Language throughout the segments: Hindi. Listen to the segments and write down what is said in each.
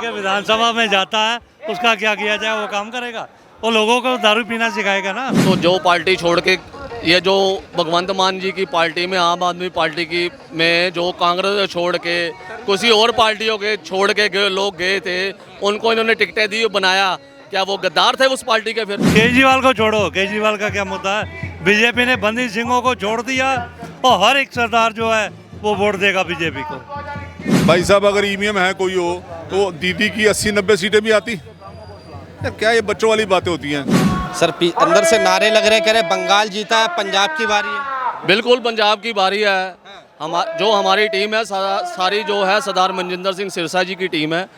के विधानसभा में जाता है, उसका क्या किया जाए? वो काम करेगा? वो लोगों को दारू पीना सिखाएगा ना। तो जो पार्टी छोड़ के ये जो भगवंत मान जी की पार्टी में, आम आदमी पार्टी की में जो कांग्रेस छोड़ के किसी और पार्टियों के छोड़ के लोग गए थे, उनको इन्होंने टिकटें दी, बनाया। क्या वो गद्दार थे उस पार्टी के? फिर केजरीवाल को छोड़ो, केजरीवाल का क्या मुद्दा है? बीजेपी ने बंदी सिंहों को छोड़ दिया और हर एक सरदार जो है वो वोट देगा बीजेपी को। भाई साहब, अगर ईवीएम है कोई हो तो दीदी की 80-90 सीटें भी आती। यार क्या ये बच्चों वाली बातें होती हैं? सर अंदर से नारे लग रहे, कह रहे बंगाल जीता है, पंजाब की बारी है। बिल्कुल पंजाब की बारी है। जो हमारी टीम है सारी जो है सरदार मनजिंदर सिंह सिरसा जी की टीम है।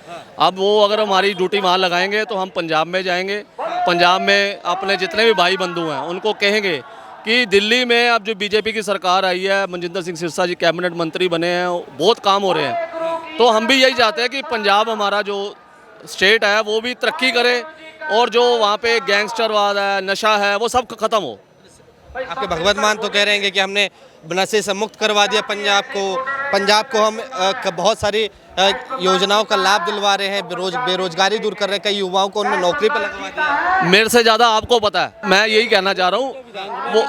अब वो अगर हमारी ड्यूटी वहाँ लगाएंगे तो हम पंजाब में जाएंगे। पंजाब में अपने जितने भी भाई बंधु हैं उनको कहेंगे कि दिल्ली में अब जो बीजेपी की सरकार आई है, मनजिंदर सिंह सिरसा जी कैबिनेट मंत्री बने हैं, बहुत काम हो रहे हैं। तो हम भी यही चाहते हैं कि पंजाब हमारा जो स्टेट है वो भी तरक्की करे और जो वहाँ पे गैंगस्टरवाद है, नशा है, वो सब ख़त्म हो। आपके भगवत मान तो कह रहे हैं कि हमने नशे से मुक्त करवा दिया पंजाब को हम बहुत सारी योजनाओं का लाभ दिलवा रहे हैं, बेरोजगारी दूर कर रहे हैं, कई युवाओं को उन्होंने नौकरी पर लगवा दिया। मेरे से ज़्यादा आपको पता है। मैं यही कहना चाह रहा हूँ, वो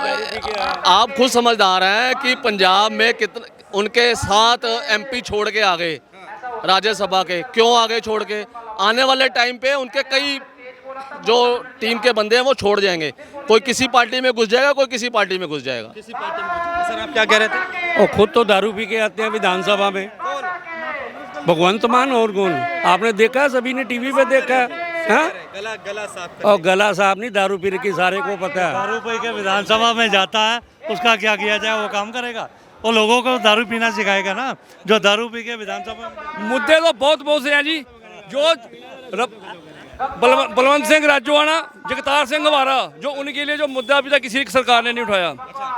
आप खुद समझदार हैं कि पंजाब में कितने उनके 7 MP छोड़ के आ गए राज्यसभा के। क्यों आ गए छोड़ के? आने वाले टाइम पे उनके कई जो टीम के बंदे हैं वो छोड़ जाएंगे। कोई किसी पार्टी में घुस जाएगा, कोई किसी पार्टी में घुस जाएगा। किसी पार्टी में। सर आप क्या कह रहे थे? और खुद तो दारू पी के आते हैं विधानसभा में। भगवंत मान और कौन? आपने देखा है, सभी ने टीवी पे देखा है। गला साफ और गला साहब नहीं, दारू पी के सारे को पता है। दारू पी के विधानसभा में जाता है, उसका क्या किया जाए? वो काम करेगा? वो लोगों को दारू पीना सिखाएगा ना, जो दारू पी के विधानसभा में। मुद्दे तो बहुत से हैं जी। जो बलवंत सिंह राजोआना, जगतार सिंह हमारा, जो उनके लिए जो मुद्दा अभी तक किसी सरकार ने नहीं उठाया,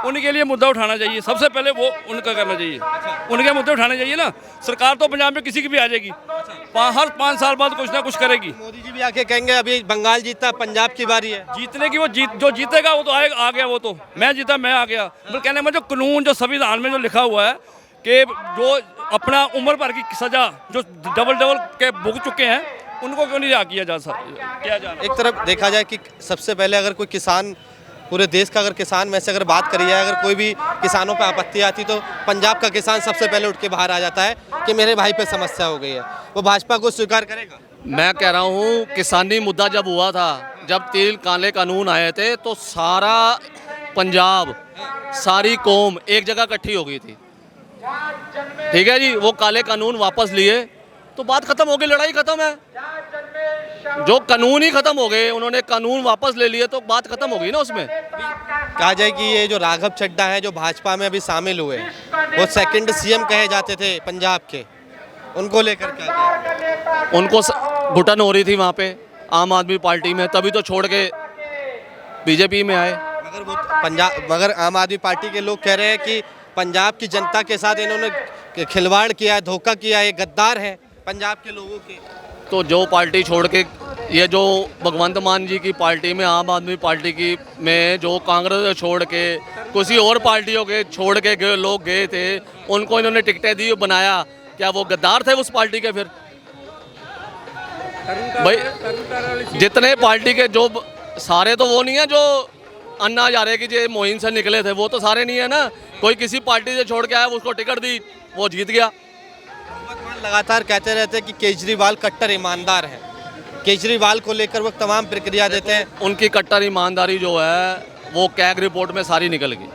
उनके लिए मुद्दा उठाना चाहिए। सबसे पहले वो उनका करना चाहिए, उनके मुद्दे उठाने चाहिए ना। सरकार तो पंजाब में किसी की भी आ जाएगी, हर 5 साल बाद कुछ ना कुछ करेगी। मोदी जी भी आके कहेंगे अभी बंगाल जीता, पंजाब की बारी है। जीतने की जो जीतेगा वो तो आ गया। वो तो मैं जीता, मैं आ गया। बल्कि कहने में जो कानून, जो संविधान में जो लिखा हुआ है कि जो अपना उम्र भर की सजा जो डबल के भुग चुके हैं, उनको क्यों नहीं रिहा किया जा सकता? एक तरफ देखा जाए कि सबसे पहले अगर कोई किसान, पूरे देश का अगर किसान में से अगर बात करी जाए, अगर कोई भी किसानों पर आपत्ति आती तो पंजाब का किसान सबसे पहले उठ के बाहर आ जाता है कि मेरे भाई पे समस्या हो गई है। वो भाजपा को स्वीकार करेगा? मैं कह रहा हूँ, किसानी मुद्दा जब हुआ था, जब तेल काले कानून आए थे, तो सारा पंजाब, सारी कौम एक जगह इकट्ठी हो गई थी। ठीक है जी, वो काले कानून वापस लिए तो बात खत्म हो गई, लड़ाई खत्म है। जो कानून ही खत्म हो गए, उन्होंने कानून वापस ले लिए तो बात खत्म हो गई ना। उसमें कहा जाए कि ये जो राघव चड्ढा है, जो भाजपा में अभी शामिल हुए, वो सेकंड CM कहे जाते थे पंजाब के, उनको लेकर क्या कहें? उनको घुटन हो रही थी वहाँ पे आम आदमी पार्टी में, तभी तो छोड़ के बीजेपी में आए। मगर आम आदमी पार्टी के लोग कह रहे हैं कि पंजाब की जनता के साथ इन्होंने खिलवाड़ किया है, धोखा किया है, गद्दार है पंजाब के लोगों के। तो जो पार्टी छोड़ के, ये जो भगवंत मान जी की पार्टी में, आम आदमी पार्टी की में जो कांग्रेस छोड़ के किसी और पार्टियों के छोड़ के लोग गए थे, उनको इन्होंने टिकटें दी, बनाया। क्या वो गद्दार थे उस पार्टी के? फिर भाई जितने पार्टी के जो सारे तो वो नहीं है जो अन्ना हजारे की जो मुहिम से निकले थे, वो तो सारे नहीं है ना। कोई किसी पार्टी से छोड़ के आया, उसको टिकट दी, वो जीत गया। लगातार कहते रहते हैं कि केजरीवाल कट्टर ईमानदार है, केजरीवाल को लेकर वो तमाम प्रक्रिया देते हैं। उनकी कट्टर ईमानदारी जो है वो कैग रिपोर्ट में सारी निकल गई।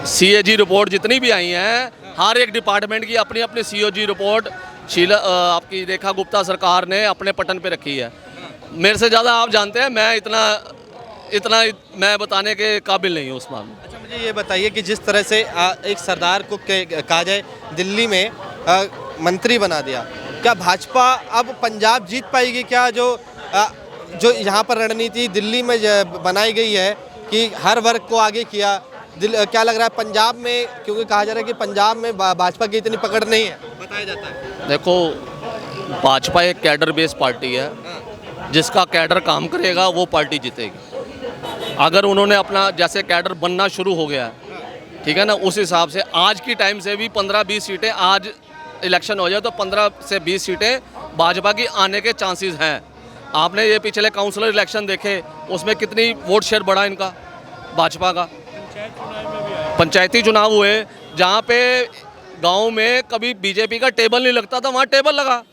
CAG रिपोर्ट जितनी भी आई हैं, हर एक डिपार्टमेंट की अपनी अपनी CAG रिपोर्ट आपकी रेखा गुप्ता सरकार ने अपने पटन पे रखी है। मेरे से ज़्यादा आप जानते हैं, मैं इतना मैं बताने के काबिल नहीं हूँ उस मामले में। अच्छा, मुझे ये बताइए कि जिस तरह से एक सरदार को कहा जाए दिल्ली में मंत्री बना दिया, क्या भाजपा अब पंजाब जीत पाएगी? क्या जो यहाँ पर रणनीति दिल्ली में बनाई गई है कि हर वर्ग को आगे किया, क्या लग रहा है पंजाब में? क्योंकि कहा जा रहा है कि पंजाब में भाजपा की इतनी पकड़ नहीं है, बताया जाता है। देखो, भाजपा एक कैडर बेस्ड पार्टी है, जिसका कैडर काम करेगा वो पार्टी जीतेगी। अगर उन्होंने अपना जैसे कैडर बनना शुरू हो गया, ठीक है ना, उस हिसाब से आज की टाइम से भी 15-20 सीटें आज इलेक्शन हो जाए तो 15 से 20 सीटें भाजपा की आने के चांसेस हैं। आपने ये पिछले काउंसलर इलेक्शन देखे, उसमें कितनी वोट शेयर बढ़ा इनका भाजपा का। पंचायती चुनाव हुए जहाँ पे गांव में कभी बीजेपी का टेबल नहीं लगता था, वहाँ टेबल लगा।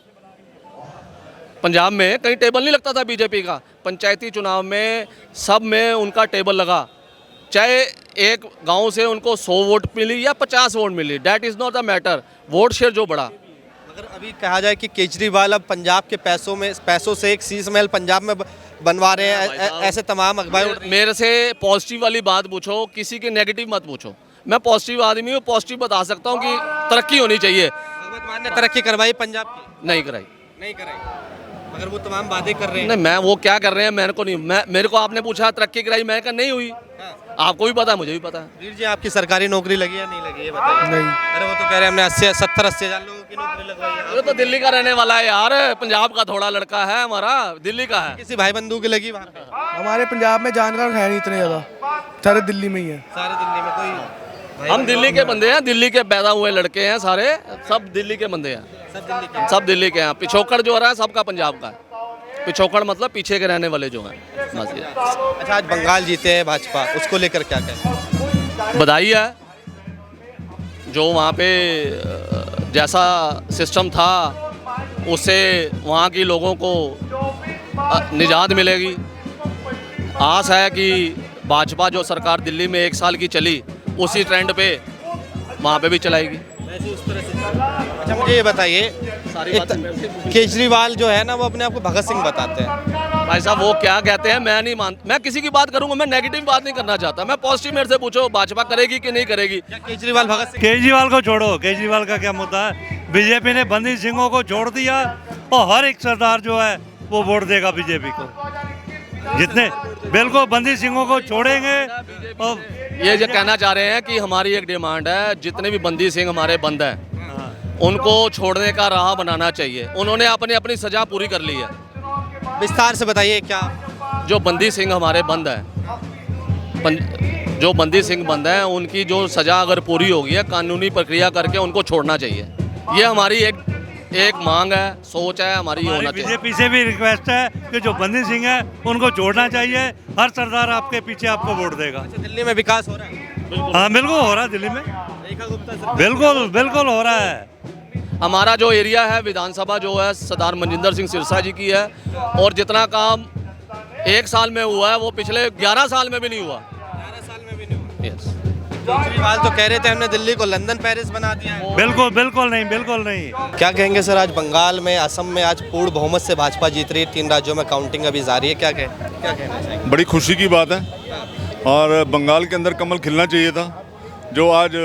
पंजाब में कहीं टेबल नहीं लगता था बीजेपी का, पंचायती चुनाव में सब में उनका टेबल लगा। चाहे एक गांव से उनको 100 वोट मिली या 50 वोट मिली, that is not the matter, vote share जो बढ़ा। अगर अभी कहा जाए कि केजरीवाल अब पंजाब के पैसों से एक शीश महल पंजाब में बनवा रहे हैं, ऐसे तमाम अखबार मेरे से पॉजिटिव वाली बात पूछो, किसी की नेगेटिव मत पूछो। मैं पॉजिटिव आदमी हूँ, पॉजिटिव बता सकता हूँ कि तरक्की होनी चाहिए। भगवत मान ने तरक्की करवाई पंजाब की? नहीं कराई। नहीं कराई, मगर वो तमाम वादे कर रहे हैं। नहीं, मैं वो क्या कर रहे हैं मेरे को नहीं, मेरे को आपने पूछा तरक्की कराई, मैं कहा नहीं हुई। आपको भी पता है, मुझे भी पता है। वीर जी, आपकी सरकारी नौकरी लगी या नहीं लगी, ये बताइए। नहीं। अरे वो तो कह रहे हैं हमने 70-80 हज़ार लोगों की नौकरी लगवाई है। ये तो दिल्ली का रहने वाला है यार, पंजाब का थोड़ा लड़का है हमारा, दिल्ली का है। किसी भाई बंधु की लगी वहाँ पे? हमारे पंजाब में जानकार है नहीं इतने ज़्यादा, सारे दिल्ली में ही है। सारे दिल्ली में कोई हम दिल्ली के बंदे हैं, दिल्ली के पैदा हुए लड़के हैं सारे, सब दिल्ली के बंदे हैं, सब दिल्ली के? सब दिल्ली के हैं। पिछोकड़ जो रहा है सबका पंजाब का है। पिछोकड़ मतलब पीछे के रहने वाले जो हैं, बस ये। अच्छा, आज बंगाल जीते हैं भाजपा, उसको लेकर क्या कहें? बधाई है, जो वहाँ पे जैसा सिस्टम था उससे वहाँ की लोगों को निजात मिलेगी। आस है कि भाजपा जो सरकार दिल्ली में 1 साल की चली, उसी ट्रेंड पे वहाँ पे भी चलाएगी। अच्छा, मुझे ये बताइए, केजरीवाल जो है ना, वो अपने आप को भगत सिंह बताते हैं। भाई साहब वो क्या कहते हैं, मैं नहीं मानता। मैं किसी की बात करूंगा, मैं नेगेटिव बात नहीं करना चाहता, मैं पॉजिटिव। मेरे से पूछो भाजपा करेगी कि नहीं करेगी। क्या केजरीवाल भगत सिंह? केजरीवाल को छोड़ो, केजरीवाल का क्या मुद्दा है। बीजेपी ने बंदी सिंहों को छोड़ दिया और हर एक सरदार जो है वो वोट देगा बीजेपी को। जितने बिल्कुल बंदी सिंहों को छोड़ेंगे। और ये जो कहना चाह रहे हैं कि हमारी एक डिमांड है, जितने भी बंदी सिंह हमारे बंद हैं उनको छोड़ने का राह बनाना चाहिए। उन्होंने अपनी सजा पूरी कर ली है। विस्तार से बताइए क्या। जो बंदी सिंह हमारे बंद हैं, जो बंदी सिंह बंद हैं, उनकी जो सजा अगर पूरी होगी है, कानूनी प्रक्रिया करके उनको छोड़ना चाहिए। ये हमारी एक मांग है, सोच है हमारी, होना चाहिए। बीजेपी से भी रिक्वेस्ट है कि जो बंदी सिंह है उनको छोड़ना चाहिए। हर सरदार आपके पीछे आपको वोट देगा। दिल्ली में विकास हो रहा है? हाँ बिल्कुल हो रहा है दिल्ली में, रेखा गुप्ता सर, बिल्कुल बिल्कुल हो रहा है। हमारा जो एरिया है विधानसभा जो है सरदार मनजिंदर सिंह सिरसा जी की है, और जितना काम 1 साल में हुआ है वो पिछले 11 साल में भी नहीं हुआ। 11 साल में भी नहीं हुआ। Yes. केजरीवाल तो कह रहे थे हमने दिल्ली को लंदन पेरिस बना दिया है। बिल्कुल बिल्कुल नहीं, बिल्कुल नहीं। क्या कहेंगे सर, आज बंगाल में, असम में आज पूर्ण बहुमत से भाजपा जीत रही है, 3 राज्यों में काउंटिंग अभी जारी है, क्या कहना चाहिए? बड़ी खुशी की बात है, और बंगाल के अंदर कमल खिलना चाहिए था, जो आज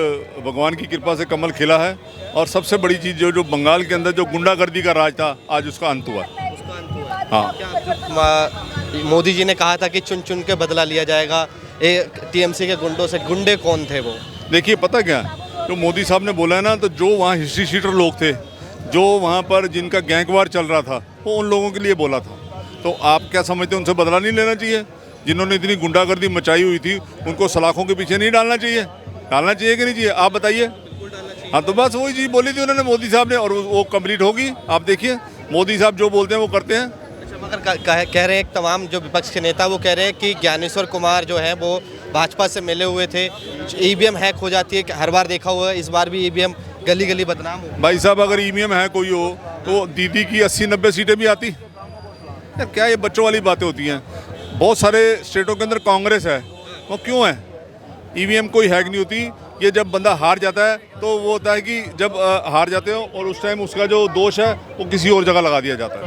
भगवान की कृपा से कमल खिला है। और सबसे बड़ी चीज़ जो बंगाल के अंदर जो गुंडागर्दी का राज था, आज उसका अंत हुआ। हाँ, मोदी जी ने कहा था कि चुन चुन के बदला लिया जाएगा टीएमसी के गुंडों से। गुंडे कौन थे वो? देखिए पता क्या, जो मोदी साहब ने बोला है ना, तो जो वहाँ हिस्ट्री शीटर लोग थे, जो वहाँ पर जिनका गैंगवार चल रहा था, वो उन लोगों के लिए बोला था। तो आप क्या समझते हैं, उनसे बदला नहीं लेना चाहिए? जिन्होंने इतनी गुंडागर्दी मचाई हुई थी, उनको सलाखों के पीछे नहीं डालना चाहिए? डालना चाहिए कि नहीं चाहिए, आप बताइए। हाँ, तो बस वही चीज़ बोली थी उन्होंने, मोदी साहब ने, और वो कंप्लीट होगी। आप देखिए मोदी साहब जो बोलते हैं वो करते हैं। मगर कह रहे हैं तमाम जो विपक्ष के नेता, वो कह रहे हैं कि ज्ञानेश्वर कुमार जो है वो भाजपा से मिले हुए थे। ईवीएम हैक हो जाती है, हर बार देखा हुआ है, इस बार भी ईवीएम गली गली बदनाम हो। भाई साहब, अगर ईवीएम है कोई हो तो दीदी की 80-90 सीटें भी आती। यार क्या ये बच्चों वाली बातें होती हैं। बहुत सारे स्टेटों के अंदर कांग्रेस है, वो क्यों है? ईवीएम कोई हैक नहीं होती। ये जब बंदा हार जाता है तो वो होता है कि जब हार जाते हो और उस टाइम उसका जो दोष है वो किसी और जगह लगा दिया जाता है।